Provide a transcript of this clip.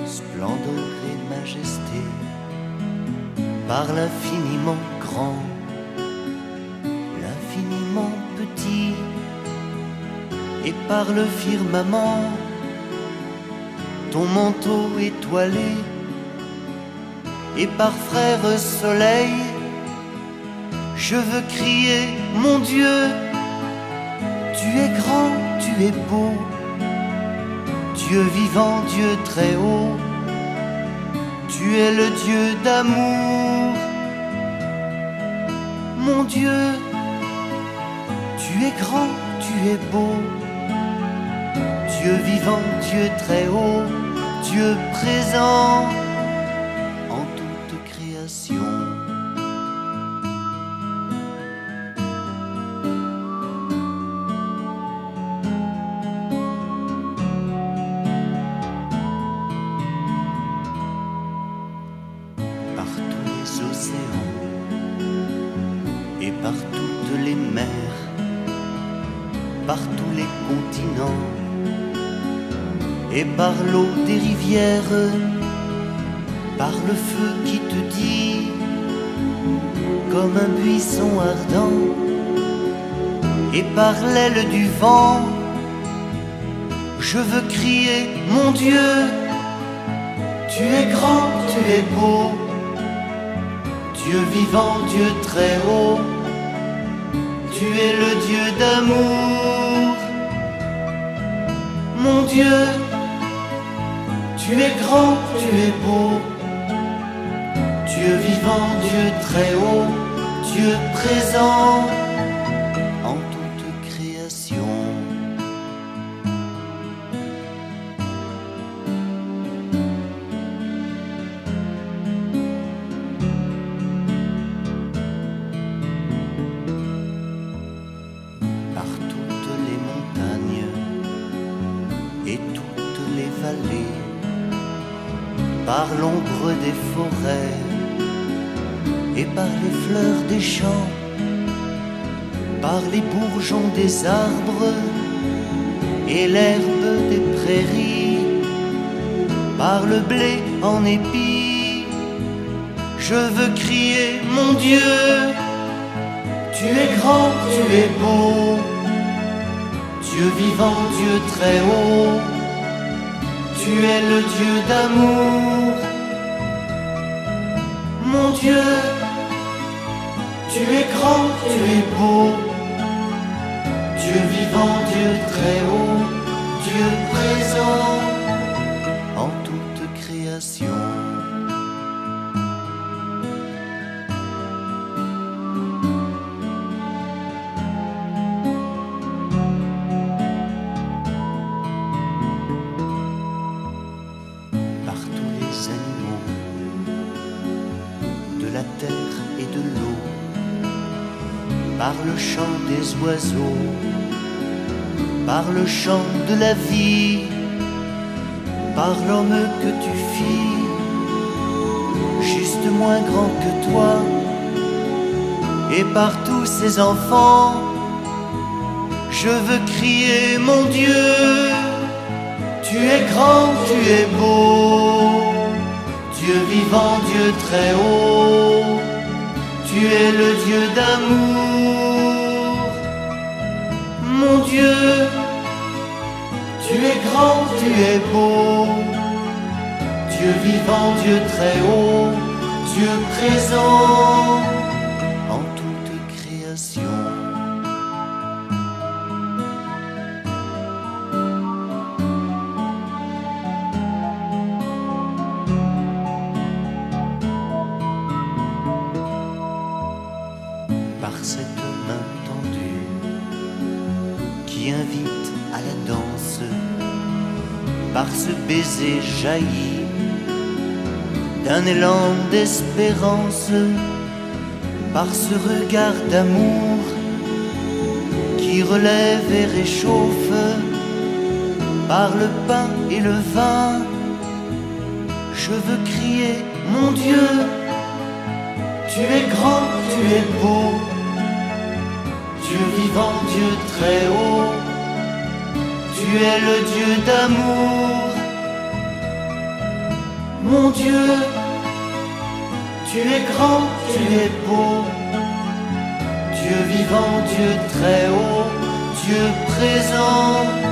splendeur et majesté, par l'infiniment grand, l'infiniment petit, et par le firmament, ton manteau étoilé, et par frère soleil, je veux crier, mon Dieu, tu es grand, tu es beau, Dieu vivant, Dieu très haut, tu es le Dieu d'amour. Mon Dieu, tu es grand, tu es beau, Dieu vivant, Dieu très haut, Dieu présent en toute création. Par tous les océans et par toutes les mers, par tous les continents et par l'eau des rivières, par le feu qui te dit comme un buisson ardent, et par l'aile du vent, je veux crier, mon Dieu, tu es grand, tu es beau, Dieu vivant, Dieu très haut, tu es le Dieu d'amour. Mon Dieu, tu es grand, tu es beau, Dieu vivant, Dieu très haut, Dieu présent en toute création. Par toutes les montagnes et toutes les vallées, par l'ombre des forêts et par les fleurs des champs, par les bourgeons des arbres et l'herbe des prairies, par le blé en épis, je veux crier, mon Dieu, tu es grand, tu es beau, Dieu vivant, Dieu très haut, tu es le Dieu d'amour. Mon Dieu, tu es grand, tu es beau, Dieu vivant, Dieu très haut, Dieu présent en toute création. Par tous les animaux de la terre et de l'eau, par le chant des oiseaux, par le chant de la vie, par l'homme que tu fis, juste moins grand que toi, et par tous ces enfants, je veux crier, mon Dieu, tu es grand, tu es beau, Dieu vivant, Dieu très haut, tu es le Dieu d'amour. Mon Dieu, tu es grand, tu es beau, Dieu vivant, Dieu très haut, Dieu présent en toute création. Par cette main tendue qui invite à la danse, par ce baiser jailli d'un élan d'espérance, par ce regard d'amour qui relève et réchauffe, par le pain et le vin, je veux crier, mon Dieu, tu es grand, tu es beau, Dieu vivant, Dieu très haut, tu es le Dieu d'amour. Mon Dieu, tu es grand, tu es beau, Dieu vivant, Dieu très haut, Dieu présent.